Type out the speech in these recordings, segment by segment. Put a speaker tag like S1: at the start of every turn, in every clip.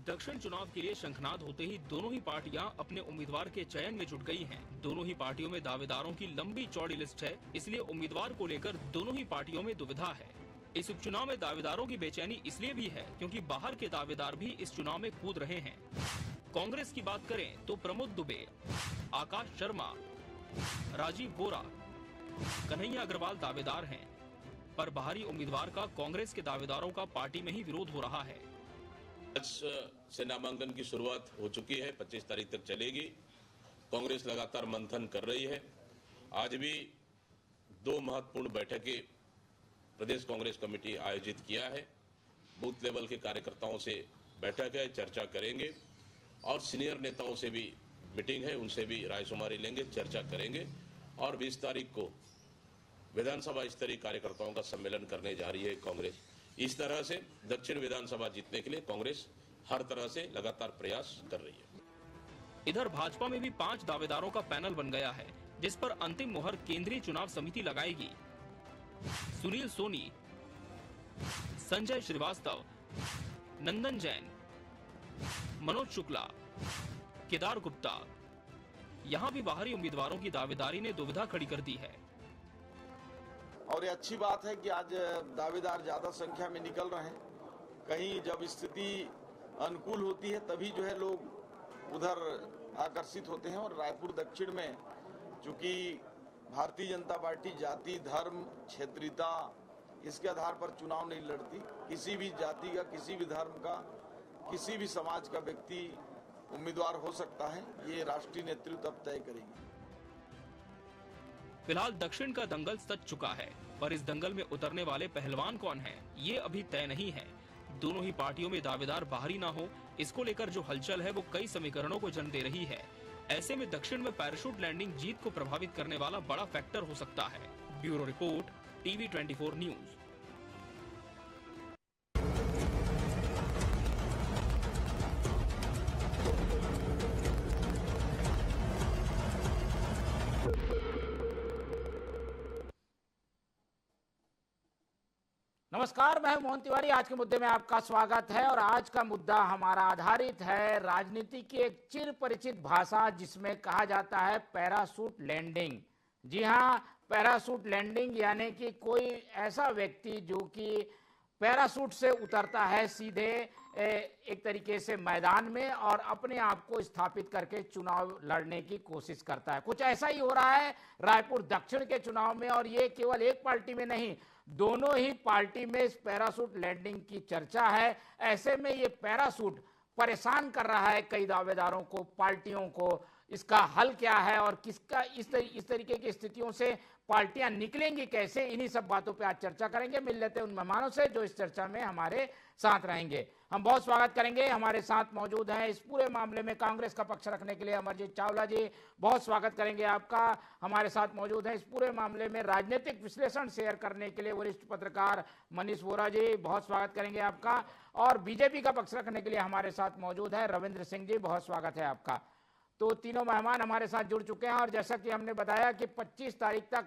S1: दक्षिण चुनाव के लिए शंखनाद होते ही दोनों ही पार्टियां अपने उम्मीदवार के चयन में जुट गई हैं। दोनों ही पार्टियों में दावेदारों की लंबी चौड़ी लिस्ट है, इसलिए उम्मीदवार को लेकर दोनों ही पार्टियों में दुविधा है। इस उपचुनाव में दावेदारों की बेचैनी इसलिए भी है क्योंकि बाहर के दावेदार भी इस चुनाव में कूद रहे हैं। कांग्रेस की बात करें तो प्रमोद दुबे, आकाश शर्मा, राजीव बोरा, कन्हैया अग्रवाल दावेदार हैं, पर बाहरी उम्मीदवार का कांग्रेस के दावेदारों का पार्टी में ही विरोध हो रहा है।
S2: आज से नामांकन की शुरुआत हो चुकी है, 25 तारीख तक चलेगी। कांग्रेस लगातार मंथन कर रही है। आज भी 2 महत्वपूर्ण बैठकें प्रदेश कांग्रेस कमेटी आयोजित किया है। बूथ लेवल के कार्यकर्ताओं से बैठक है, चर्चा करेंगे और सीनियर नेताओं से भी मीटिंग है, उनसे भी रायशुमारी लेंगे, चर्चा करेंगे और 20 तारीख को विधानसभा स्तरीय कार्यकर्ताओं का सम्मेलन करने जा रही है कांग्रेस। इस तरह से दक्षिण विधानसभा जीतने के लिए कांग्रेस हर तरह से लगातार प्रयास कर रही है।
S1: इधर भाजपा में भी 5 दावेदारों का पैनल बन गया है, जिस पर अंतिम मुहर केंद्रीय चुनाव समिति लगाएगी। सुनील सोनी, संजय श्रीवास्तव, नंदन जैन, मनोज शुक्ला, केदार गुप्ता, यहाँ भी बाहरी उम्मीदवारों की दावेदारी ने दुविधा खड़ी कर दी है।
S3: और ये अच्छी बात है कि आज दावेदार ज्यादा संख्या में निकल रहे हैं। कहीं जब स्थिति अनुकूल होती है तभी जो है लोग उधर आकर्षित होते हैं। और रायपुर दक्षिण में चूंकि भारतीय जनता पार्टी जाति, धर्म, क्षेत्रीयता इसके आधार पर चुनाव नहीं लड़ती। किसी भी जाति का, किसी भी धर्म का, किसी भी समाज का व्यक्ति उम्मीदवार हो सकता है। ये राष्ट्रीय नेतृत्व अब तय करेगी।
S1: फिलहाल दक्षिण का दंगल सज चुका है, पर इस दंगल में उतरने वाले पहलवान कौन हैं, ये अभी तय नहीं है। दोनों ही पार्टियों में दावेदार बाहरी ना हो, इसको लेकर जो हलचल है वो कई समीकरणों को जन्म दे रही है। ऐसे में दक्षिण में पैराशूट लैंडिंग जीत को प्रभावित करने वाला बड़ा फैक्टर हो सकता है। Bureau report, TV 24 news.
S4: नमस्कार, मैं मोहन तिवारी। आज के मुद्दे में आपका स्वागत है और आज का मुद्दा हमारा आधारित है राजनीति की एक चिर परिचित भाषा जिसमें कहा जाता है पैराशूट लैंडिंग। जी हाँ, पैराशूट लैंडिंग यानी कि कोई ऐसा व्यक्ति जो कि पैराशूट से उतरता है सीधे एक तरीके से मैदान में और अपने आप को स्थापित करके चुनाव लड़ने की कोशिश करता है। कुछ ऐसा ही हो रहा है रायपुर दक्षिण के चुनाव में, और ये केवल एक पार्टी में नहीं, दोनों ही पार्टी में इस पैराशूट लैंडिंग की चर्चा है। ऐसे में ये पैराशूट परेशान कर रहा है कई दावेदारों को, पार्टियों को। इसका हल क्या है और किसका इस तरीके की स्थितियों से पार्टियां निकलेंगी कैसे, इन्हीं सब बातों पे आज चर्चा करेंगे। मिल लेते हैं उन मेहमानों से जो इस चर्चा में हमारे साथ रहेंगे। हम बहुत स्वागत करेंगे। हमारे साथ मौजूद हैं इस पूरे मामले में कांग्रेस का पक्ष रखने के लिए अमरजीत चावला जी, बहुत स्वागत करेंगे आपका। हमारे साथ मौजूद हैं इस पूरे मामले में राजनीतिक विश्लेषण शेयर करने के लिए वरिष्ठ पत्रकार मनीष वोरा जी, बहुत स्वागत करेंगे आपका। और बीजेपी का पक्ष रखने के लिए हमारे साथ मौजूद है रविंद्र सिंह जी, बहुत स्वागत है आपका। तो तीनों मेहमान हमारे साथ जुड़ चुके हैं और जैसा कि हमने बताया कि 25 तारीख तक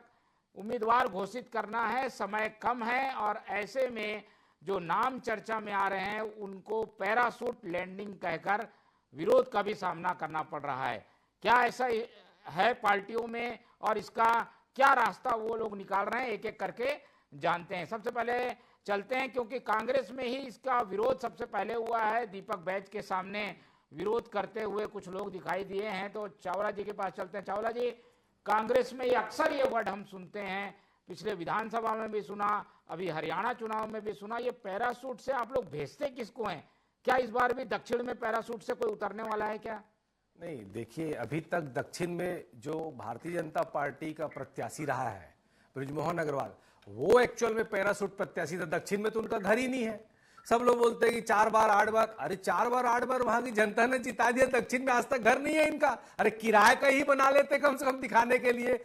S4: उम्मीदवार घोषित करना है, समय कम है और ऐसे में जो नाम चर्चा में आ रहे हैं उनको पैराशूट लैंडिंग कहकर विरोध का भी सामना करना पड़ रहा है। क्या ऐसा है पार्टियों में और इसका क्या रास्ता वो लोग निकाल रहे हैं, एक एक करके जानते हैं। सबसे पहले चलते हैं क्योंकि कांग्रेस में ही इसका विरोध सबसे पहले हुआ है। दीपक बैज के सामने विरोध करते हुए कुछ लोग दिखाई दिए हैं, तो चावला जी के पास चलते हैं। चावला जी, कांग्रेस में अक्सर ये वर्ड हम सुनते हैं, पिछले विधानसभा में भी सुना, अभी हरियाणा चुनाव में भी सुना, ये पैराशूट से आप लोग भेजते किसको हैं? क्या इस बार भी दक्षिण में पैराशूट से कोई उतरने वाला है क्या?
S5: नहीं, देखिए, अभी तक दक्षिण में जो भारतीय जनता पार्टी का प्रत्याशी रहा है बृजमोहन अग्रवाल, वो एक्चुअल में पैराशूट प्रत्याशी था। दक्षिण में तो उनका घर ही नहीं है। सब लोग बोलते हैं कि 4 बार 8 बार, अरे 4 बार 8 बार वहां की जनता ने जिता दिया। दक्षिण में आज तक घर नहीं है इनका। अरे किराए का ही बना लेते कम से कम दिखाने के लिए।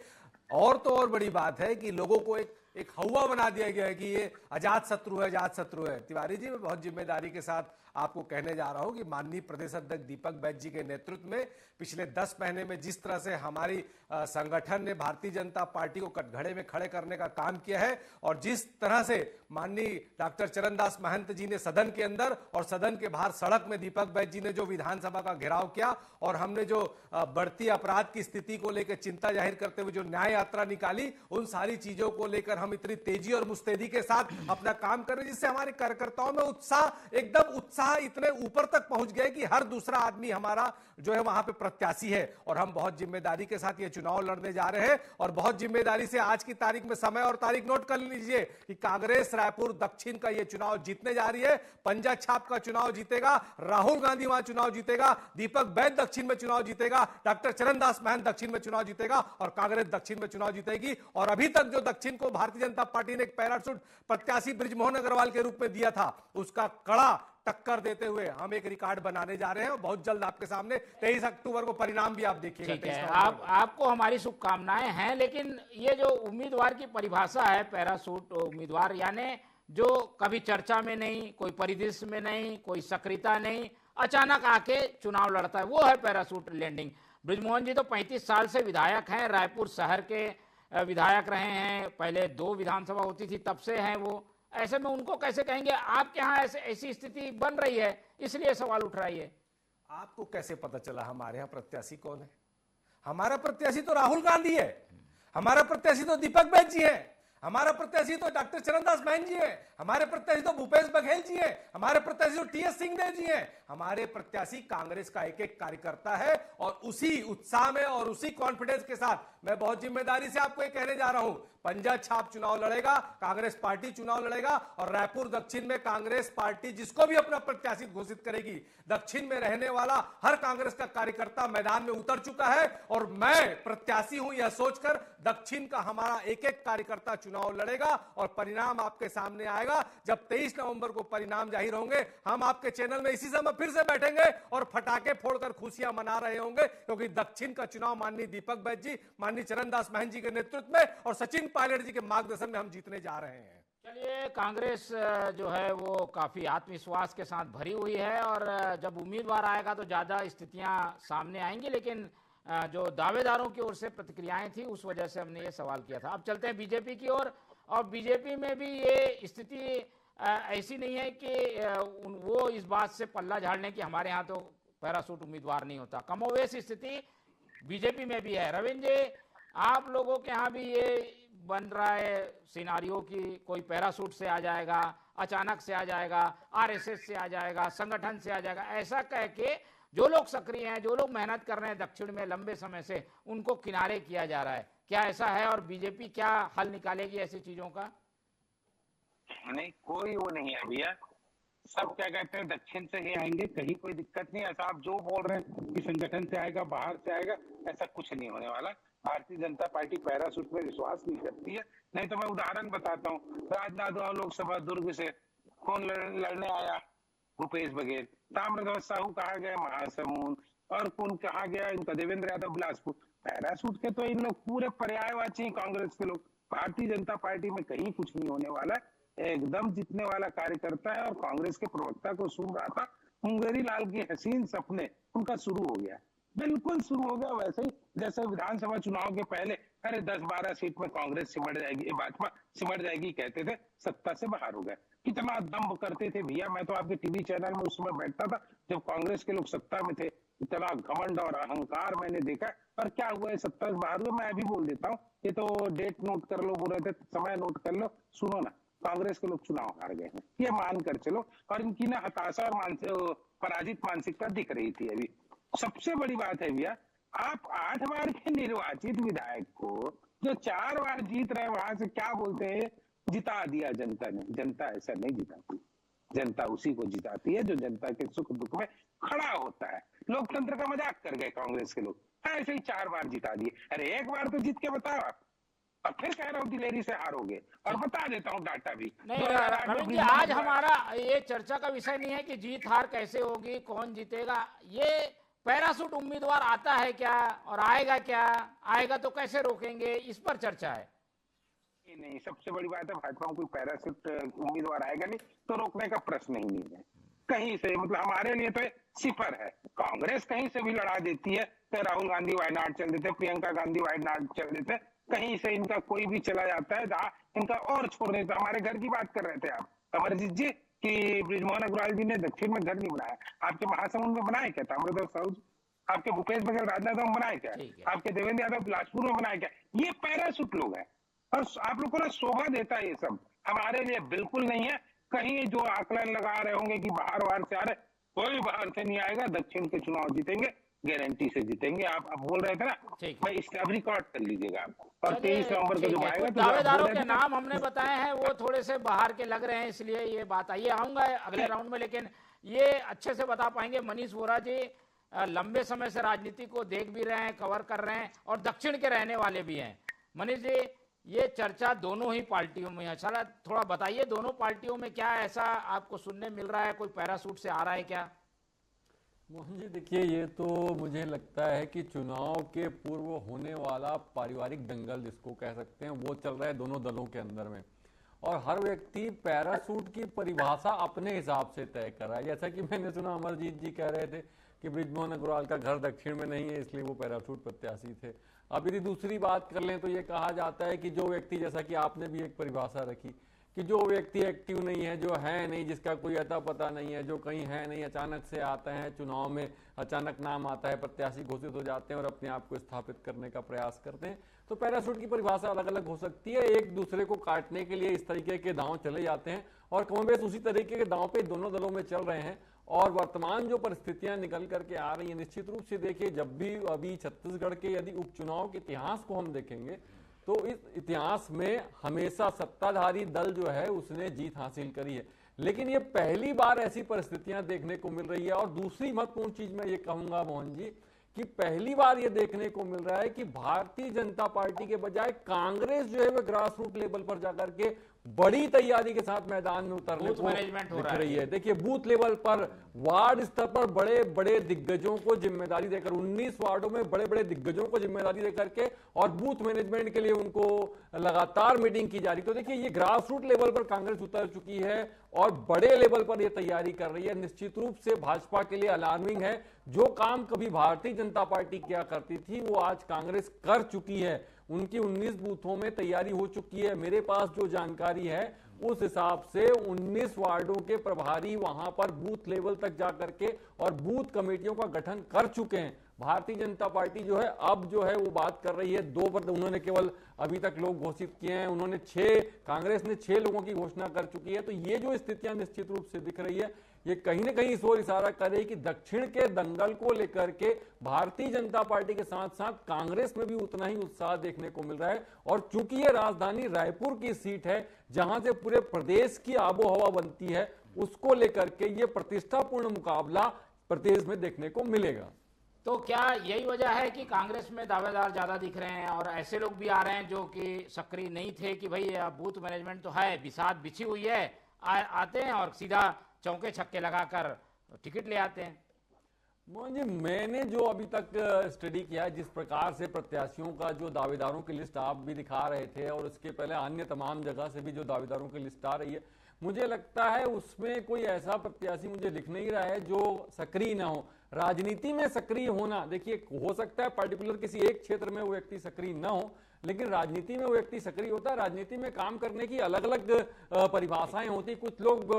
S5: और तो और बड़ी बात है कि लोगों को एक हवा बना दिया गया है कि ये अजात शत्रु है, अजात शत्रु है। तिवारी जी, बहुत जिम्मेदारी के साथ आपको कहने जा रहा हूं कि माननीय प्रदेश अध्यक्ष दीपक बैज जी के नेतृत्व में पिछले 10 महीने में जिस तरह से हमारी संगठन ने भारतीय जनता पार्टी को कटघरे में खड़े करने का काम किया है और जिस तरह से माननीय डॉक्टर चरणदास महंत जी ने सदन के अंदर और सदन के बाहर सड़क में दीपक बैज जी ने जो विधानसभा का घेराव किया और हमने जो बढ़ती अपराध की स्थिति को लेकर चिंता जाहिर करते हुए जो न्याय यात्रा निकाली, उन सारी चीजों को लेकर हम इतनी तेजी और मुस्तैदी के साथ अपना काम कर रहे हैं, जिससे हमारे कार्यकर्ताओं में उत्साह इतने ऊपर तक पहुंच गए कि हर दूसरा आदमी हमारा जो है वहां पे प्रत्याशी है। और हम बहुत जिम्मेदारी के साथ ये चुनाव लड़ने जा रहे हैं और बहुत जिम्मेदारी से आज की तारीख में समय और तारीख नोट कर लीजिए कि कांग्रेस रायपुर दक्षिण का ये चुनाव जीतने जा रही है। पंजा छाप का चुनाव जीतेगा, राहुल गांधी वहां चुनाव जीतेगा, दीपक बैज दक्षिण में चुनाव जीतेगा, डॉक्टर चरणदास महंत दक्षिण में चुनाव जीतेगा और कांग्रेस दक्षिण में चुनाव जीतेगी। और अभी तक जो दक्षिण को भारतीय जनता पार्टी ने एक पैराशूट प्रत्याशी बृजमोहन अग्रवाल के रूप में दिया था, उसका कड़ा टक्कर देते हुए हम एक रिकॉर्ड बनाने जा रहे हैं। बहुत जल्द आपके सामने 23 अक्टूबर को परिणाम भी आप देखिएगा।
S4: ठीक है, आपको हमारी शुभकामनाएं हैं। लेकिन ये जो उम्मीदवार की परिभाषा है पैराशूट उम्मीदवार, यानी जो कभी चर्चा में नहीं, कोई परिदृश्य में नहीं, कोई सक्रियता नहीं, अचानक आके चुनाव लड़ता है, वो है पैराशूट लैंडिंग। बृजमोहन जी तो 35 साल से विधायक हैं, रायपुर शहर के विधायक रहे हैं, पहले 2 विधानसभा होती थी तब से हैं वो। ऐसे में उनको कैसे कहेंगे? आपके यहाँ ऐसी स्थिति बन रही है, इसलिए सवाल उठ रहा है।
S5: आपको कैसे पता चला हमारे यहाँ प्रत्याशी कौन है? हमारा प्रत्याशी तो राहुल गांधी है, हमारा प्रत्याशी तो दीपक बैज जी है, हमारा प्रत्याशी तो डॉक्टर चरणदास महंत जी है, हमारे प्रत्याशी तो भूपेश बघेल जी है, हमारे प्रत्याशी तो टीएस सिंहदेव जी है। हमारे प्रत्याशी कांग्रेस का एक एक कार्यकर्ता है और उसी उत्साह में और उसी कॉन्फिडेंस के साथ मैं बहुत जिम्मेदारी से आपको ये कहने जा रहा हूं, पंजा छाप चुनाव लड़ेगा, कांग्रेस पार्टी चुनाव लड़ेगा और रायपुर दक्षिण में कांग्रेस पार्टी जिसको भी अपना प्रत्याशी घोषित करेगी, दक्षिण में रहने वाला हर कांग्रेस का कार्यकर्ता मैदान में उतर चुका है और मैं प्रत्याशी हूं यह सोचकर दक्षिण का हमारा एक एक कार्यकर्ता चुनाव लड़ेगा और परिणाम आपके सामने आएगा। जब 23 नवंबर को परिणाम जाहिर होंगे, हम आपके चैनल में इसी समय फिर से बैठेंगे और फटाके फोड़कर खुशियां मना रहे होंगे, क्योंकि दक्षिण का चुनाव माननीय दीपक बैज जी, माननीय चरणदास महंत जी के नेतृत्व में और सचिन पायलट जी के मार्गदर्शन में हम जीतने जा रहे हैं।
S4: चलिए, कांग्रेस जो है वो काफी आत्मविश्वास के साथ भरी हुई है और जब उम्मीदवार आएगा तो ज्यादा स्थितियां सामने आएंगी, लेकिन जो दावेदारों की ओर से प्रतिक्रियाएं थी उस वजह से हमने ये सवाल किया था। अब चलते हैं बीजेपी की ओर, और बीजेपी में भी ये स्थिति ऐसी नहीं है कि वो इस बात से पल्ला झाड़ने की हमारे यहाँ तो पैराशूट उम्मीदवार नहीं होता। कमोवेश स्थिति बीजेपी में भी है। रविंद्र जी, आप लोगों के यहाँ भी ये बन रहा है सिनारियो की कोई पैराशूट से आ जाएगा, अचानक से आ जाएगा, आरएसएस से आ जाएगा, संगठन से आ जाएगा, ऐसा कह के जो लोग सक्रिय हैं, जो लोग मेहनत कर रहे हैं दक्षिण में लंबे समय से, उनको किनारे किया जा रहा है। क्या ऐसा है और बीजेपी क्या हल निकालेगी ऐसी चीजों का?
S6: नहीं, कोई वो नहीं है भैया, सब क्या कहते हैं दक्षिण से ही आएंगे, कहीं कोई दिक्कत नहीं। ऐसा आप जो बोल रहे हैं कि संगठन से आएगा, बाहर से आएगा, ऐसा कुछ नहीं होने वाला। भारतीय जनता पार्टी पैराशूट में विश्वास नहीं करती है। नहीं तो मैं उदाहरण बताता हूँ, राजनांदगांव लोकसभा दुर्ग से कौन लड़ने आया? भूपेश बघेल। ताम्रध्वज साहू कहा गया? महासमुंद। और कौन कहा गया? इनका देवेंद्र यादव बिलासपुर। पैराशूट के तो इन लोग पूरे पर्यायवाची कांग्रेस के लोग। भारतीय जनता पार्टी में कहीं कुछ नहीं होने वाला, एकदम जीतने वाला कार्यकर्ता है। और कांग्रेस के प्रवक्ता को सुन रहा था, मुंगेरी लाल के हसीन सपने उनका शुरू हो गया, बिल्कुल शुरू हो गया वैसे ही जैसे विधानसभा चुनाव के पहले अरे 10-12 सीट में कांग्रेस सिमट जाएगी, भाजपा सिमट जाएगी कहते थे, सत्ता से बाहर हो गए। कितना दम्भ करते थे भैया, मैं तो आपके टीवी चैनल में उस समय बैठता था जब कांग्रेस के लोग सत्ता में थे। इतना घमंड और अहंकार मैंने देखा। और क्या हुआ है, सत्ता से बाहर हुए। मैं अभी बोल देता हूँ, ये तो डेट नोट कर लो, बोल रहे थे समय नोट कर लो, सुनो ना, कांग्रेस के लोग चुनाव हार गए हैं, ये मान कर चलो। और इनकी ना हताशा और पराजित मानसिकता दिख रही थी। अभी सबसे बड़ी बात है भैया, आप 8 बार के निर्वाचित विधायक को जो 4 बार जीत रहे, वहां से क्या बोलते हैं, जिता दिया जनता ने। जनता ऐसा नहीं जिताती, जनता उसी को जिताती है जो जनता के सुख दुख में खड़ा होता है। लोकतंत्र का मजाक कर गए कांग्रेस के लोग, ऐसे ही 4 बार जिता दिए। अरे एक बार तो जीत के बताओ आप, और फिर कह रहा हूँ दिलेरी से हारोगे। और बता देता हूँ डाटा भी।
S4: नहीं रविंद्र, आज हमारा ये चर्चा का विषय नहीं है कि जीत हार कैसे होगी, कौन जीतेगा। ये पैराशूट उम्मीदवार आता है क्या और आएगा क्या, आएगा तो कैसे रोकेंगे, इस पर चर्चा है।
S6: नहीं, सबसे बड़ी बात है भाजपा में कोई पैराशूट उम्मीदवार आएगा नहीं तो रोकने का प्रश्न ही नहीं है। कहीं से, मतलब हमारे लिए तो सिफर है। कांग्रेस कहीं से भी लड़ा देती है, तो राहुल गांधी वायनाड चल देते, प्रियंका गांधी वायनाड चल देते, कहीं से इनका कोई भी चला जाता है जहां इनका और छोड़ देता। हमारे घर की बात कर रहे थे आप अमरजीत जी कि बृजमोहन अग्रवाल जी ने दक्षिण में घर नहीं बनाया, आपके महासमुंद में बनाए क्या? ताम्रध्वज साहू, आपके भूपेश बघेल राजनांदगांव में बनाए क्या? आपके देवेंद्र यादव बिलासपुर में बनाए क्या? ये पैराशूट लोग हैं और आप लोग को ना शोभा देता है ये सब, हमारे लिए बिल्कुल नहीं है। कहीं जो आकलन लगा रहे होंगे कि बाहर से आ रहे, कोई बाहर से नहीं आएगा, दक्षिण के चुनाव जीतेंगे, गारंटी से जीतेंगे। आप बोल रहे थे ना, मैं इसका रिकॉर्ड कर लीजिएगा आप, और 23 नवंबर को जब आएगा तो
S4: दावेदारों के नाम हमने बताए हैं वो थोड़े से बाहर के लग रहे हैं, इसलिए ये बात आई। आऊंगा अगले राउंड में, लेकिन ये अच्छे से बता पाएंगे मनीष वोरा जी, लंबे समय से राजनीति को देख भी रहे हैं, कवर कर रहे हैं और दक्षिण के रहने वाले भी हैं। मनीष जी, ये चर्चा दोनों ही पार्टियों में है, चला थोड़ा बताइए दोनों पार्टियों में क्या ऐसा आपको सुनने मिल रहा है, कोई पैराशूट से आ रहा है क्या?
S7: मोहन जी देखिए, ये तो मुझे लगता है कि चुनाव के पूर्व होने वाला पारिवारिक दंगल जिसको कह सकते हैं वो चल रहा है दोनों दलों के अंदर में, और हर व्यक्ति पैराशूट की परिभाषा अपने हिसाब से तय कर रहा है। जैसा कि मैंने सुना अमरजीत जी कह रहे थे कि बृजमोहन अग्रवाल का घर दक्षिण में नहीं है इसलिए वो पैराशूट प्रत्याशी थे। अब यदि दूसरी बात कर लें तो ये कहा जाता है कि जो व्यक्ति, जैसा कि आपने भी एक परिभाषा रखी कि जो व्यक्ति एक्टिव नहीं है, जो है नहीं, जिसका कोई अता पता नहीं है, जो कहीं है नहीं, अचानक से आते हैं चुनाव में, अचानक नाम आता है, प्रत्याशी घोषित हो जाते हैं और अपने आप को स्थापित करने का प्रयास करते हैं, तो पैराशूट की परिभाषा अलग अलग हो सकती है। एक दूसरे को काटने के लिए इस तरीके के दांव चले जाते हैं और कमोबेश उसी तरीके के दांव पे दोनों दलों में चल रहे हैं। और वर्तमान जो परिस्थितियां निकल करके आ रही हैं, निश्चित रूप से देखिए, जब भी अभी छत्तीसगढ़ के यदि उपचुनाव के इतिहास को हम देखेंगे तो इस इतिहास में हमेशा सत्ताधारी दल जो है उसने जीत हासिल करी है, लेकिन ये पहली बार ऐसी परिस्थितियां देखने को मिल रही है। और दूसरी महत्वपूर्ण चीज मैं ये कहूंगा मोहन जी कि पहली बार ये देखने को मिल रहा है कि भारतीय जनता पार्टी के बजाय कांग्रेस जो है वो ग्रास रूट लेवल पर जाकर के बड़ी तैयारी के साथ मैदान में उतरने को दिख रही है। देखिए, बूथ लेवल पर, वार्ड स्तर पर बड़े बड़े दिग्गजों को जिम्मेदारी देकर, 19 वार्डों में बड़े बड़े दिग्गजों को जिम्मेदारी देकर के और बूथ मैनेजमेंट के लिए उनको लगातार मीटिंग की जा रही। तो देखिए, ये ग्रास रूट लेवल पर कांग्रेस उतर चुकी है और बड़े लेवल पर यह तैयारी कर रही है। निश्चित रूप से भाजपा के लिए अलार्मिंग है। जो काम कभी भारतीय जनता पार्टी किया करती थी वो आज कांग्रेस कर चुकी है। उनकी 19 बूथों में तैयारी हो चुकी है। मेरे पास जो जानकारी है उस हिसाब से 19 वार्डों के प्रभारी वहां पर बूथ लेवल तक जाकर के और बूथ कमेटियों का गठन कर चुके हैं। भारतीय जनता पार्टी जो है अब जो है वो बात कर रही है 2 पर, उन्होंने केवल अभी तक लोग घोषित किए हैं, उन्होंने 6, कांग्रेस ने 6 लोगों की घोषणा कर चुकी है। तो ये जो स्थितियां निश्चित रूप से दिख रही है, ये कहीं ना कहीं इस ओर इशारा कर रही है कि दक्षिण के दंगल को लेकर के भारतीय जनता पार्टी के साथ साथ कांग्रेस में भी उतना ही उत्साह देखने को मिल रहा है। और चूंकि ये राजधानी रायपुर की सीट है जहां से पूरे प्रदेश की आबोहवा बनती है, उसको लेकर के ये प्रतिष्ठापूर्ण मुकाबला प्रदेश में देखने को मिलेगा।
S4: तो क्या यही वजह है कि कांग्रेस में दावेदार ज्यादा दिख रहे हैं और ऐसे लोग भी आ रहे हैं जो कि सक्रिय नहीं थे कि भाई बूथ मैनेजमेंट तो है, बिसात बिछी हुई है, आते हैं और सीधा चौके छक्के लगाकर टिकट ले आते हैं?
S7: मोहन जी, मैंने जो अभी तक स्टडी किया, जिस प्रकार से प्रत्याशियों का जो दावेदारों की लिस्ट आप भी दिखा रहे थे और उसके पहले अन्य तमाम जगह से भी जो दावेदारों की लिस्ट आ रही है, मुझे लगता है उसमें कोई ऐसा प्रत्याशी मुझे दिख नहीं रहा है जो सक्रिय ना हो। राजनीति में सक्रिय होना, देखिए, हो सकता है पर्टिकुलर किसी एक क्षेत्र में वो व्यक्ति सक्रिय ना हो, लेकिन राजनीति में वो व्यक्ति सक्रिय होता है। राजनीति में काम करने की अलग अलग परिभाषाएं होती। कुछ लोग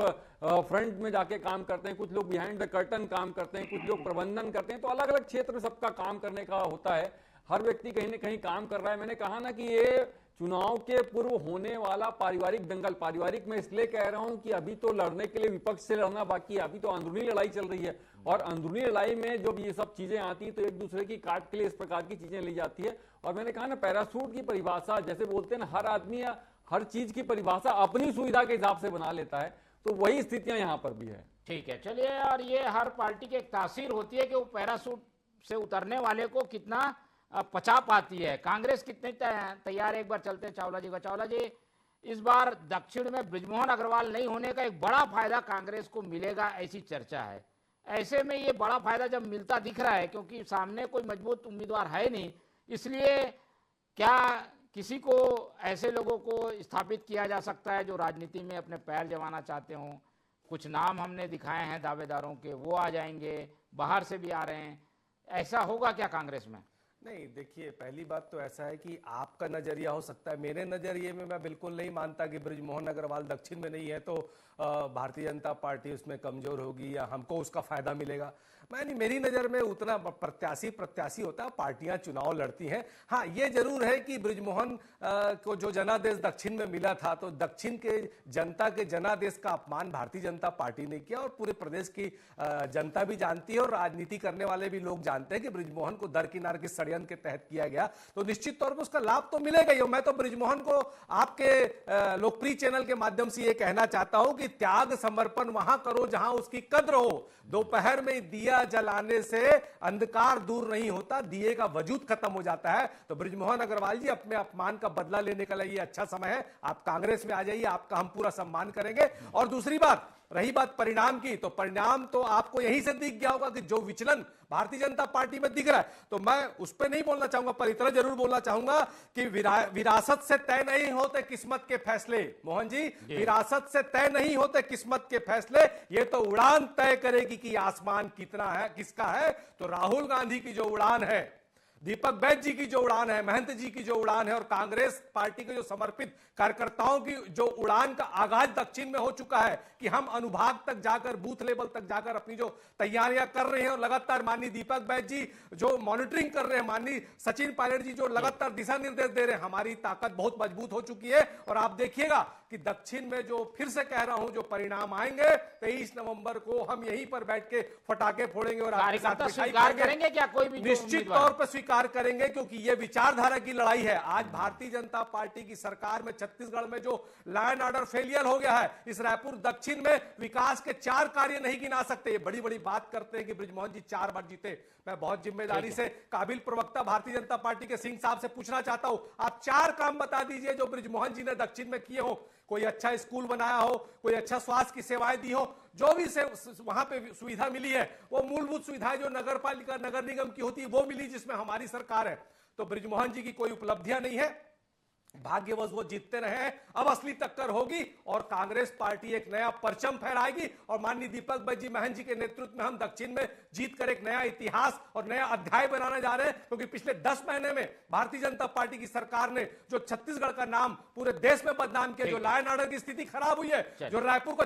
S7: फ्रंट में जाके काम करते हैं, कुछ लोग बिहाइंड द कर्टन काम करते हैं, कुछ लोग प्रबंधन करते हैं। तो अलग अलग क्षेत्र में सबका काम करने का होता है। हर व्यक्ति कहीं ना कहीं काम कर रहा है। मैंने कहा ना कि ये चुनाव के पूर्व होने वाला पारिवारिक दंगल, पारिवारिक में इसलिए कह रहा हूं कि अभी तो लड़ने के लिए विपक्ष से लड़ना बाकी है, अभी तो अंदरूनी लड़ाई चल रही है। और अंदरूनी लड़ाई में जब ये सब चीजें आती है तो एक दूसरे की काट के लिए इस प्रकार की चीजें ली जाती है। और मैंने कहा ना, पैराशूट की परिभाषा, जैसे बोलते हैं ना, हर आदमी हर चीज की परिभाषा अपनी सुविधा के हिसाब से बना लेता है, तो वही स्थितियां यहाँ पर भी है।
S4: ठीक है, चलिए। और ये हर पार्टी की एक तासीर होती है कि वो पैराशूट से उतरने वाले को कितना पचा पाती है। कांग्रेस कितनी तैयार है? एक बार चलते हैं चावला जी का। चावला जी, इस बार दक्षिण में बृजमोहन अग्रवाल नहीं होने का एक बड़ा फायदा कांग्रेस को मिलेगा, ऐसी चर्चा है। ऐसे में ये बड़ा फायदा जब मिलता दिख रहा है, क्योंकि सामने कोई मजबूत उम्मीदवार है नहीं, इसलिए क्या किसी को, ऐसे लोगों को स्थापित किया जा सकता है जो राजनीति में अपने पैर जमाना चाहते हों? कुछ नाम हमने दिखाए हैं दावेदारों के, वो आ जाएंगे, बाहर से भी आ रहे हैं, ऐसा होगा क्या कांग्रेस में?
S5: नहीं, देखिए, पहली बात तो ऐसा है कि आपका नजरिया हो सकता है, मेरे नजरिए में मैं बिल्कुल नहीं मानता कि बृजमोहन अग्रवाल दक्षिण में नहीं है तो भारतीय जनता पार्टी उसमें कमजोर होगी या हमको उसका फायदा मिलेगा। मेरी नजर में उतना प्रत्याशी होता है, पार्टियां चुनाव लड़ती हैं। हाँ, ये जरूर है कि बृजमोहन को जो जनादेश दक्षिण में मिला था, तो दक्षिण के जनता के जनादेश का अपमान भारतीय जनता पार्टी ने किया और पूरे प्रदेश की जनता भी जानती है और राजनीति करने वाले भी लोग जानते हैं कि बृजमोहन को दरकिनार के षड्यंत्र के तहत किया गया, तो निश्चित तौर पर उसका लाभ तो मिलेगा ही। मैं तो बृजमोहन को आपके लोकप्रिय चैनल के माध्यम से ये कहना चाहता हूं कि त्याग समर्पण वहां करो जहां उसकी कद्र हो। दोपहर में दिया जलाने से अंधकार दूर नहीं होता, दिए का वजूद खत्म हो जाता है। तो बृजमोहन अग्रवाल जी, अपने अपमान का बदला लेने का लिए अच्छा समय है, आप कांग्रेस में आ जाइए, आपका हम पूरा सम्मान करेंगे। और दूसरी बात, रही बात परिणाम की, तो परिणाम तो आपको यहीं से दिख गया होगा कि जो विचलन भारतीय जनता पार्टी में दिख रहा है, तो मैं उस पर नहीं बोलना चाहूंगा, पर इतना जरूर बोलना चाहूंगा कि विरासत से तय नहीं होते किस्मत के फैसले। मोहन जी, विरासत से तय नहीं होते किस्मत के फैसले, ये तो उड़ान तय करेगी कि आसमान कितना है, किसका है। तो राहुल गांधी की जो उड़ान है, दीपक बैज जी की जो उड़ान है, महंत जी की जो उड़ान है और कांग्रेस पार्टी के जो समर्पित कार्यकर्ताओं की जो उड़ान का आगाज दक्षिण में हो चुका है कि हम अनुभाग तक जाकर, बूथ लेवल तक जाकर अपनी जो तैयारियां कर रहे हैं और लगातार माननीय दीपक बैज जी जो मॉनिटरिंग कर रहे हैं, माननीय सचिन पायलट जी जो लगातार दिशा निर्देश दे रहे हैं, हमारी ताकत बहुत मजबूत हो चुकी है। और आप देखिएगा कि दक्षिण में जो, फिर से कह रहा हूं, जो परिणाम आएंगे 23 नवंबर को हम यहीं पर बैठ के पटाखे फोड़ेंगे और आपके साथ
S4: स्वीकार करेंगे क्या कोई भी?
S5: निश्चित तौर पर स्वीकार करेंगे, क्योंकि यह विचारधारा की लड़ाई है। आज भारतीय जनता पार्टी की सरकार में छत्तीसगढ़ में जो लॉ एंड ऑर्डर फेलियर हो गया है, इस रायपुर दक्षिण में विकास के 4 कार्य नहीं गिना सकते। ये बड़ी बड़ी बात करते हैं कि बृजमोहन जी 4 बार जीते। मैं बहुत जिम्मेदारी से काबिल प्रवक्ता भारतीय जनता पार्टी के सिंह साहब से पूछना चाहता हूं, आप 4 काम बता दीजिए जो बृजमोहन जी ने दक्षिण में किए हो। कोई अच्छा स्कूल बनाया हो, कोई अच्छा स्वास्थ्य की सेवाएं दी हो, जो भी वहां पे सुविधा मिली है, वो मूलभूत सुविधाएं जो नगर पालिका, नगर निगम की होती है, वो मिली जिसमें हमारी सरकार है। तो बृजमोहन जी की कोई उपलब्धियां नहीं है, भाग्यवश वो जीतते रहे हैं। अब असली टक्कर होगी और कांग्रेस पार्टी एक नया परचम फहराएगी और माननीय दीपक बैज जी, महंत जी के नेतृत्व में हम दक्षिण में जीतकर एक नया इतिहास और नया अध्याय बनाने जा रहे हैं। क्योंकि पिछले 10 महीने में भारतीय जनता पार्टी की सरकार ने जो छत्तीसगढ़ का नाम पूरे देश में बदनाम किया, जो लॉ एंड ऑर्डर की स्थिति खराब हुई है, जो रायपुर को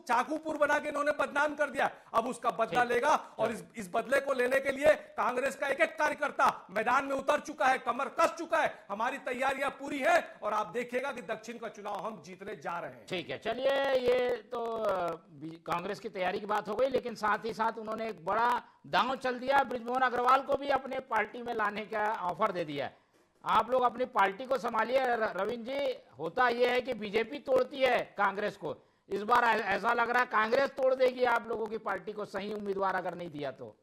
S5: चाकूपुर बना के इन्होंने बदनाम कर दिया, अब उसका बदला लेगा। और इस बदले को लेने के लिए कांग्रेस का एक एक कार्यकर्ता मैदान में उतर चुका है, कमर कस चुका है। हमारी तैयारियां पूरी है और आप देखिएगा कि दक्षिण का चुनाव हम जीतने जा रहे हैं।
S4: ठीक है, चलिए, ये तो कांग्रेस की तैयारी की बात हो गई, लेकिन साथ ही साथ उन्होंने एक बड़ा दांव चल दिया, बृजमोहन अग्रवाल को भी अपने पार्टी में लाने का ऑफर दे दिया है। आप लोग अपनी पार्टी को संभालिए रविंद्र जी। होता यह है कि बीजेपी तोड़ती है कांग्रेस को, इस बार ऐसा लग रहा है कांग्रेस तोड़ देगी आप लोगों की पार्टी को, सही उम्मीदवार अगर नहीं दिया तो।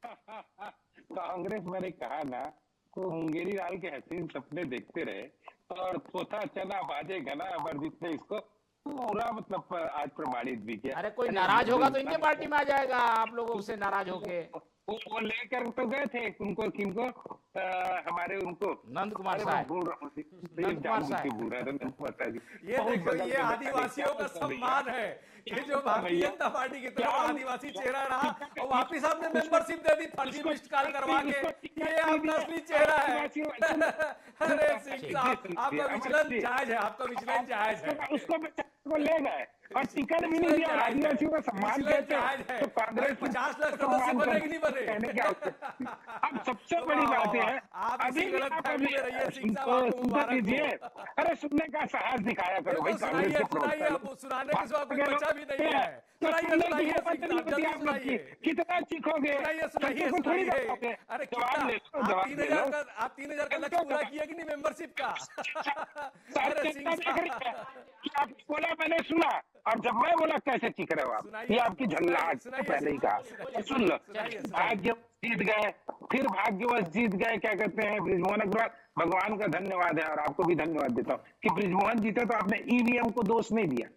S6: कांग्रेस, मैंने कहा ना, तो मुंगेरी लाल के हसीन सपने देखते रहे और पोता चना बाजे घना अमरजीत ने इसको पूरा मतलब आज प्रमाणित भी किया।
S4: अरे कोई नाराज होगा तो इनके पार्टी में आ जाएगा, आप लोगों से नाराज होके।
S6: वो लेकर तो गए थे उनको, किनको, हमारे उनको
S4: नंद कुमार साहब,
S6: नंद कुमार साहब।
S5: ये देखो, ये आदिवासियों का सम्मान है, ये जो भारतीय जनता पार्टी की तरफ आदिवासी चेहरा रहा और वापिस आपने मेंबरशिप दे दी फर्जी मिस्ड कॉल करवा के, ये आपका असली चेहरा है। अरे सिंह साहब, आपका विचलन जायज है, आपका विचलन जायज है।
S6: उसको ले गए और टिकट भी नहीं दिया, आदिवासियों का सम्मान करते हैं। तो कांग्रेस
S5: 50 लाख सदस्य बने कि नहीं बने?
S6: अब सबसे बड़ी बात है, अभी दीजिए, अरे सुनने का साहस दिखाया करो भाई।
S5: सुनाने के सिवा कोई बचा भी नहीं है।
S6: कितना चीखोगे?
S5: अरे आप 3000 का लक्ष्य पूरा किया कि नहीं मेंबरशिप का?
S6: आप बोला, मैंने सुना, और जब मैं बोला कैसे चीख रहे हो आप, ये आपकी झल्लाहट पहले ही कहा। सुन लो, भाग्यवश जीत गए, फिर भाग्यवश जीत गए, क्या कहते हैं, बृजमोहन अग्रवाल। भगवान का धन्यवाद है और आपको भी धन्यवाद देता हूँ कि बृजमोहन जीते तो आपने ईवीएम को दोष नहीं दिया।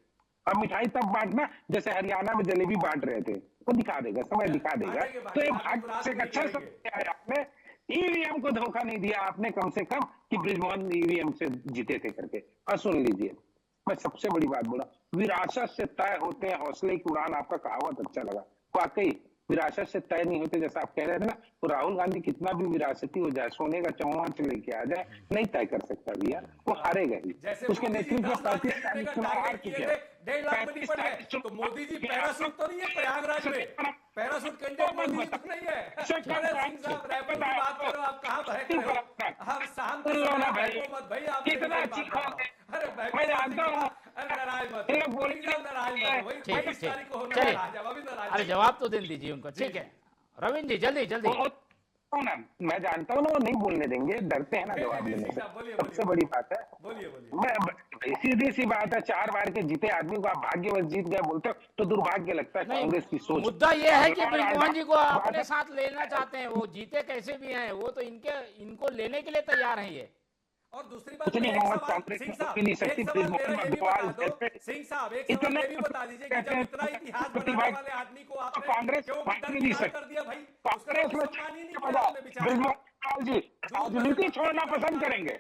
S6: अब मिठाई तब बांटना जैसे हरियाणा में जलेबी बांट रहे थे, वो दिखा देगा, समय दिखा देगा। तो ये भाग्य से अच्छा समझ आया, आपने ईवीएम को धोखा नहीं दिया आपने, कम से कम, कि बृजमोहन ईवीएम से जीते थे करके। और सुन लीजिए, मैं सबसे बड़ी बात बोला, विरासत से तय होते हैं हौसले की उड़ान, आपका कहावत अच्छा लगा। वाकई विरासत से तय नहीं होते, जैसा आप कह रहे थे ना, तो राहुल गांधी कितना भी विरासती हो जाए, सोने का चौवांच लेके आ जाए, नहीं तय कर सकता भैया, वो हारेगा ही। उसके नेतृत्व में 35 चुनाव हार चुके हैं।
S5: 1.5 लाख में निपट गए। तो मोदी जी पैराशूट तो नहीं है प्रयागराज में, पैराशूट कैंडिडेट मोदी जी तो नहीं है। सिंह साहब रैपर की बात करो, आप कहाँ बहक रहे हो? हम शांत भाई, आप
S6: कितना चीखोगे?
S5: अरे
S6: मैं जानता हूँ,
S5: नाराज मत,
S4: चलिए, अरे जवाब तो दे दीजिए उनको, ठीक है रविंद्र जी, जल्दी जल्दी।
S6: ना मैं जानता हूँ ना, वो नहीं बोलने देंगे, डरते हैं ना जवाब देने से, सबसे बड़ी बात है। मैं सीधी सी बात है, 4 बार के जीते आदमी को आप भाग्यवश जीत गए बोलते हो तो दुर्भाग्य लगता है कांग्रेस की सोच।
S4: मुद्दा ये है कि ब्रिजमोहन जी को अपने साथ लेना चाहते हैं, वो जीते कैसे भी हैं, वो तो इनको लेने के लिए तैयार हैं ये।
S5: और दूसरी बात,
S6: सिंह साहब
S5: सिंह साहब एक सवाल ये भी बता दीजिए कि जब इतना इतिहास बनाने वाले आदमी को आपने
S6: कांग्रेस
S5: क्यों कर दिया भाई?
S6: कांग्रेस में जी राजनीति छोड़ना पसंद करेंगे,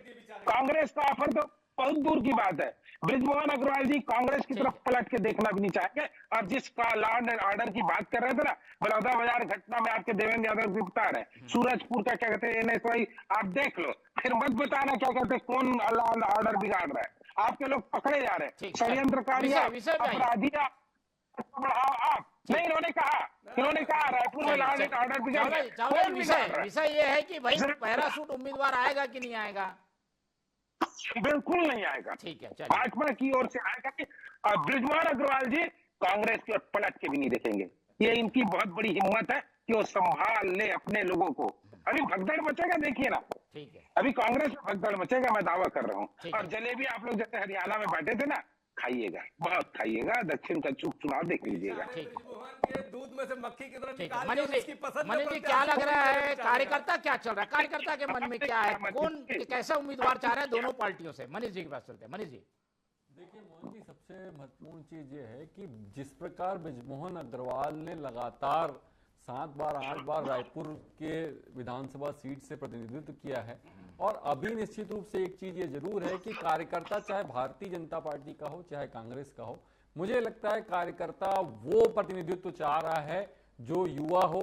S6: कांग्रेस का ऑफर तो बहुत दूर की बात है। ब्रिजमोहन अग्रवाल जी कांग्रेस की तरफ पलट के देखना भी नहीं चाहेंगे। और जिस लॉ एंड ऑर्डर की बात कर रहे थे ना, बड़ौदा बाजार घटना में आपके देवेंद्र यादव गिरफ्तार है, सूरजपुर का क्या कहते हैं NSY, आप देख लो, फिर मत बताना क्या कहते हैं कौन लॉ एंड ऑर्डर बिगाड़ रहा है। आपके लोग पकड़े जा रहे हैं, षड्यंत्रकारी अपराधी आप नहीं। इन्होंने कहा रायपुर में लॉ एंड ऑर्डर बिगाड़ रहा है।
S4: विषय ये है कि भाई पैराशूट उम्मीदवार आएगा कि नहीं आएगा?
S6: बिल्कुल नहीं आएगा,
S4: ठीक है,
S6: भाजपा की ओर से आएगा कि ब्रिजमोहन अग्रवाल जी कांग्रेस की ओर पलट के भी नहीं देखेंगे। ये इनकी बहुत बड़ी हिम्मत है कि वो संभाल ले अपने लोगों को। अभी भगदड़ मचेगा, देखिए ना,
S4: ठीक है,
S6: अभी कांग्रेस में भगदड़ मचेगा, मैं दावा कर रहा हूँ। और जलेबी आप लोग जैसे हरियाणा में बांटे थे ना, खाइएगा, बहुत खाइएगा, दक्षिण का चुनाव देख लीजिएगा।
S5: दूध में से मक्खी की तरह निकाल
S4: मनीष जी क्या लग रहा है, कार्यकर्ता क्या चल रहा है, कार्यकर्ता के मन में क्या है, कौन कैसा उम्मीदवार चाह रहे हैं दोनों पार्टियों से? मनीष जी के पास चलते हैं। मनीष जी
S7: देखिए मोहन जी, सबसे महत्वपूर्ण चीज ये है कि जिस प्रकार ब्रिजमोहन अग्रवाल ने लगातार 7 बार 8 बार रायपुर के विधानसभा सीट से प्रतिनिधित्व किया है, और अभी निश्चित रूप से एक चीज ये जरूर है कि कार्यकर्ता चाहे भारतीय जनता पार्टी का हो चाहे कांग्रेस का हो, मुझे लगता है कार्यकर्ता वो प्रतिनिधित्व चाह रहा है जो युवा हो,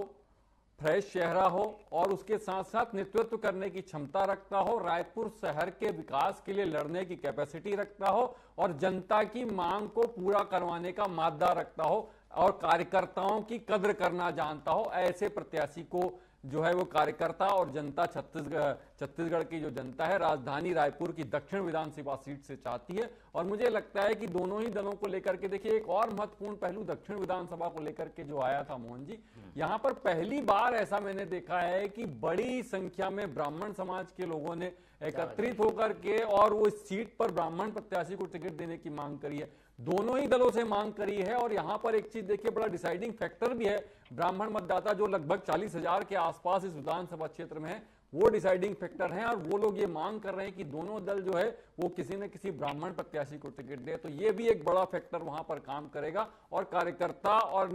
S7: फ्रेश चेहरा हो और उसके साथ साथ नेतृत्व करने की क्षमता रखता हो, रायपुर शहर के विकास के लिए लड़ने की कैपेसिटी रखता हो और जनता की मांग को पूरा करवाने का मादा रखता हो और कार्यकर्ताओं की कद्र करना जानता हो। ऐसे प्रत्याशी को जो है वो कार्यकर्ता और जनता छत्तीसगढ़ की जो जनता है राजधानी रायपुर की दक्षिण विधानसभा सीट से चाहती है। और मुझे लगता है कि दोनों ही दलों को लेकर के देखिए एक और महत्वपूर्ण पहलू दक्षिण विधानसभा को लेकर के जो आया था मोहन जी, यहाँ पर पहली बार ऐसा मैंने देखा है कि बड़ी संख्या में ब्राह्मण समाज के लोगों ने एकत्रित होकर के और वो इस सीट पर ब्राह्मण प्रत्याशी को टिकट देने की मांग करी है, दोनों ही दलों से मांग करी है। और यहाँ पर एक चीज देखिए बड़ा डिसाइडिंग फैक्टर भी है, ब्राह्मण मतदाता जो लगभग 40,000 के आसपास इस विधानसभा क्षेत्र में है, वो डिसाइडिंग फैक्टर हैं और वो लोग ये मांग कर रहे हैं कि दोनों दल जो है वो किसी न किसी ब्राह्मण प्रत्याशी को टिकट दे। तो ये भी एक बड़ा फैक्टर वहां पर काम करेगा। और कार्यकर्ता और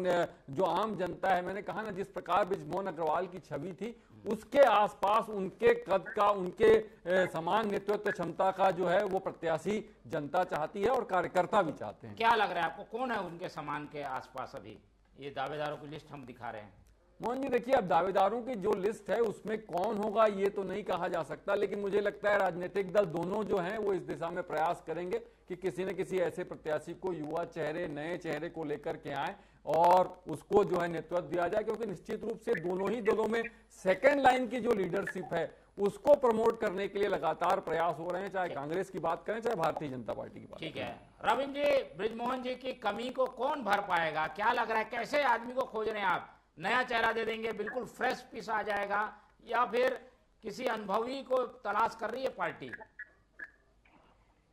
S7: जो आम जनता है, मैंने कहा ना जिस प्रकार ब्रिजमोहन अग्रवाल की छवि थी उसके आसपास उनके कद का, उनके समान नेतृत्व क्षमता का जो है वो प्रत्याशी जनता चाहती है और कार्यकर्ता भी चाहते हैं।
S4: क्या लग रहा है आपको, कौन है उनके समान के आसपास? अभी ये दावेदारों की लिस्ट हम दिखा रहे हैं
S7: मोहन जी। देखिए अब दावेदारों की जो लिस्ट है उसमें कौन होगा ये तो नहीं कहा जा सकता, लेकिन मुझे लगता है राजनीतिक दल दोनों जो हैं वो इस दिशा में प्रयास करेंगे कि किसी न किसी ऐसे प्रत्याशी को, युवा चेहरे, नए चेहरे को लेकर के आए और उसको जो है नेतृत्व दिया जाए, क्योंकि निश्चित रूप से दोनों ही दलों में सेकेंड लाइन की जो लीडरशिप है उसको प्रमोट करने के लिए लगातार प्रयास हो रहे हैं, चाहे कांग्रेस की बात करें चाहे भारतीय जनता पार्टी की बात।
S4: ठीक है रविंद्र जी, ब्रिजमोहन जी की कमी को कौन भर पाएगा, क्या लग रहा है, कैसे आदमी को खोज रहे हैं आप? नया चेहरा दे देंगे, बिल्कुल फ्रेश पीस आ जाएगा, या फिर किसी अनुभवी को तलाश कर रही है पार्टी?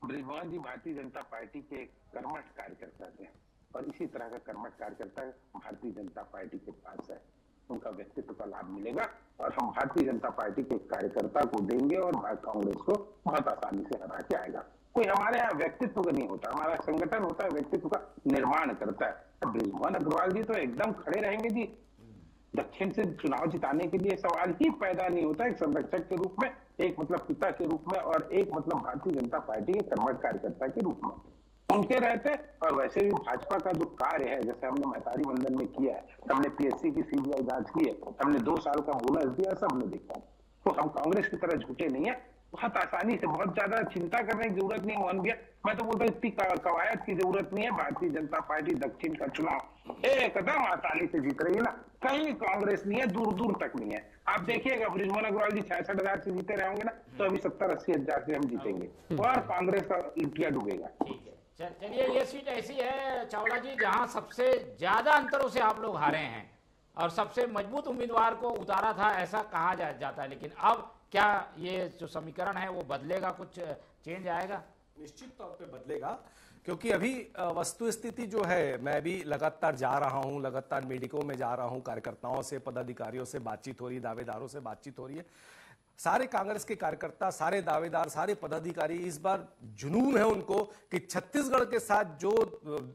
S6: ब्रिजमोहन जी भारतीय जनता पार्टी के कर्मठ कार्यकर्ता थे और इसी तरह का कर्मठ कार्यकर्ता भारतीय जनता पार्टी के पास है, उनका व्यक्तित्व का लाभ मिलेगा और हम भारतीय जनता पार्टी के कार्यकर्ता को देंगे और कांग्रेस को बहुत आसानी से हरा के आएगा। कोई हमारे यहाँ व्यक्तित्व का नहीं होता, हमारा संगठन होता है, व्यक्तित्व का निर्माण करता है। ब्रिजमोहन अग्रवाल जी तो एकदम खड़े रहेंगे जी, दक्षिण से चुनाव जिताने के लिए सवाल ही पैदा नहीं होता, एक संरक्षक के रूप में, एक मतलब पिता के रूप में और एक मतलब भारतीय जनता पार्टी के कर्मठ कार्यकर्ता के रूप में। उनके रहते। और वैसे भी भाजपा का जो कार्य है, जैसे हमने महतारी मंडल में किया है, हमने पीएससी की सीबीआई जांच की है, हमने 2 साल का बोनस दिया, सब हमने देखा। तो हम कांग्रेस की तरह झूठे नहीं है। बहुत आसानी से, बहुत ज्यादा चिंता करने की जरूरत नहीं है मोहन भैया। मैं तो बोलता हूँ इतनी कवायद की जरूरत नहीं है। भारतीय जनता पार्टी दक्षिण का चुनाव एकदम आसानी से जीत रही है ना, कहीं कांग्रेस नहीं है, दूर दूर तक नहीं है। आप देखिएगा बृजमोहन अग्रवाल जी 66,000 से जीते रहेंगे ना, तो अभी 70-80 हजार से हम जीतेंगे और कांग्रेस का इंडिया डूबेगा।
S4: ठीक है, चलिए ये सीट ऐसी है चावला जी जहां सबसे ज्यादा अंतरों से आप लोग हारे हैं और सबसे मजबूत उम्मीदवार को उतारा था ऐसा कहा जाता है, लेकिन अब क्या ये जो समीकरण है वो बदलेगा, कुछ चेंज आएगा?
S5: निश्चित तौर पे बदलेगा, क्योंकि अभी वस्तु स्थिति जो है, मैं भी लगातार जा रहा हूं, लगातार मीडिको में जा रहा हूं, कार्यकर्ताओं से, पदाधिकारियों से बातचीत हो रही है, दावेदारों से बातचीत हो रही है। सारे कांग्रेस के कार्यकर्ता, सारे दावेदार, सारे पदाधिकारी, इस बार जुनून है उनको कि छत्तीसगढ़ के साथ जो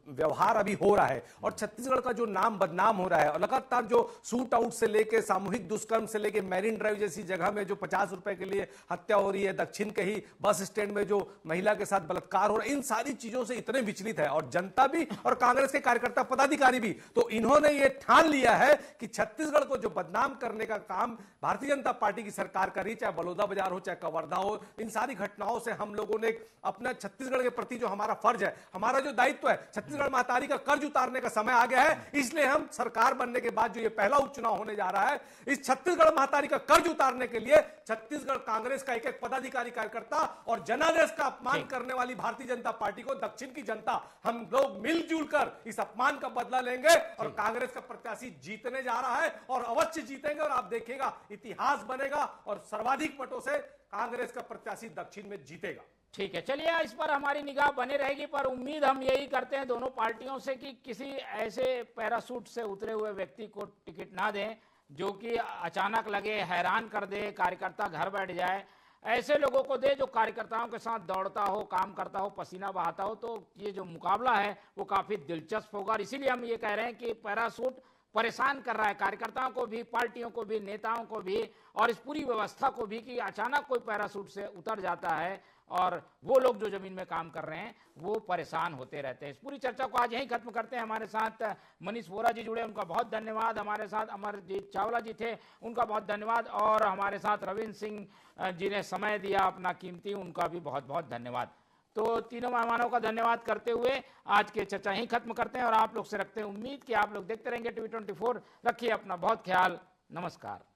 S5: व्यवहार अभी हो रहा है और छत्तीसगढ़ का जो नाम बदनाम हो रहा है, और लगातार जो शूट आउट से लेके सामूहिक दुष्कर्म से लेके मैरिन ड्राइव जैसी जगह में जो 50 रुपए के लिए हत्या हो रही है, दक्षिण के ही बस स्टैंड में जो महिला के साथ बलात्कार हो रहा है, इन सारी चीजों से इतने विचलित है और जनता भी और कांग्रेस के कार्यकर्ता पदाधिकारी भी। तो इन्होंने ये ठान लिया है कि छत्तीसगढ़ को जो बदनाम करने का काम भारतीय जनता पार्टी की सरकार कर, चाहे बलौदा बाजार हो, चाहे कवर्धा हो, इन सारी घटनाओं से हम लोगों ने अपना छत्तीसगढ़ के प्रति जो हमारा फर्ज है, हमारा जो दायित्व है, छत्तीसगढ़ महतारी का कर्ज उतारने का समय आ गया है। इसलिए हम सरकार बनने के बाद जो ये पहला उपचुनाव होने जा रहा है, इस छत्तीसगढ़ महतारी का कर्ज उतारने के लिए छत्तीसगढ़ कांग्रेस का एक एक पदाधिकारी, कार्यकर्ता और जनादेश का अपमान करने वाली भारतीय जनता पार्टी को, दक्षिण की जनता, हम लोग मिलजुल कर इस अपमान का बदला लेंगे और कांग्रेस का प्रत्याशी जीतने जा रहा है और अवश्य जीतेंगे। और आप देखिएगा इतिहास बनेगा और सर्वाधिक मतों से कांग्रेस का प्रत्याशी दक्षिण में जीतेगा।
S4: ठीक है, चलिए इस पर हमारी निगाह बनी रहेगी, पर उम्मीद हम यही करते हैं दोनों पार्टियों से कि किसी ऐसे पैराशूट से उतरे हुए व्यक्ति को टिकट ना दें जो कि अचानक लगे, हैरान कर दे, कार्यकर्ता घर बैठ जाए। ऐसे लोगों को दे जो कार्यकर्ताओं के साथ दौड़ता हो, काम करता हो, पसीना बहाता हो। तो ये जो मुकाबला है वो काफी दिलचस्प होगा और इसीलिए हम ये कह रहे हैं कि पैराशूट परेशान कर रहा है कार्यकर्ताओं को भी, पार्टियों को भी, नेताओं को भी और इस पूरी व्यवस्था को भी कि अचानक कोई पैराशूट से उतर जाता है और वो लोग जो जमीन में काम कर रहे हैं वो परेशान होते रहते हैं। इस पूरी चर्चा को आज यहीं खत्म करते हैं। हमारे साथ मनीष वोरा जी जुड़े, उनका बहुत धन्यवाद। हमारे साथ अमरजीत चावला जी थे, उनका बहुत धन्यवाद। और हमारे साथ रविंद्र सिंह जी ने समय दिया अपना कीमती, उनका भी बहुत बहुत धन्यवाद। तो तीनों मेहमानों का धन्यवाद करते हुए आज की चर्चा यहीं खत्म करते हैं और आप लोग से रखते हैं उम्मीद कि आप लोग देखते रहेंगे TV24। रखिए अपना बहुत ख्याल। नमस्कार।